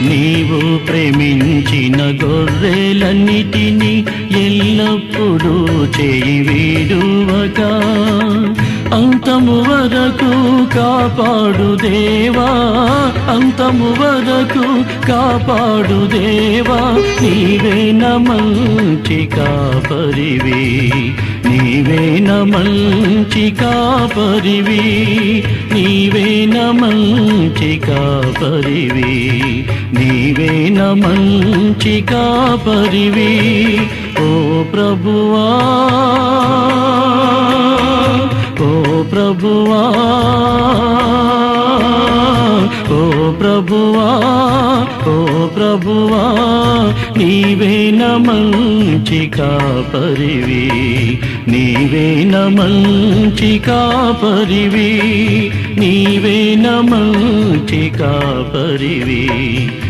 నీవు ప్రేమించిన గొర్రెలన్నిటినీ ఎల్లప్పుడూ చేయి వీడువక అంతము వరకు కాపాడు దేవా, అంతము వరకు కాపాడు దేవా. నీవే నా మంచి కాపరివి, నీవే నా మంచి కాపరివి, నీవే నా మంచి కాపరివి, నీవే నా మంచి కాపరివి. ఓ ప్రభువా, ఓ ప్రభువా, ఓ ప్రభువా, ఓ ప్రభువా. నీవే నా మంచి కాపరివి, నీవే నా మంచి కాపరివి, నీవే నా మంచి కాపరివి.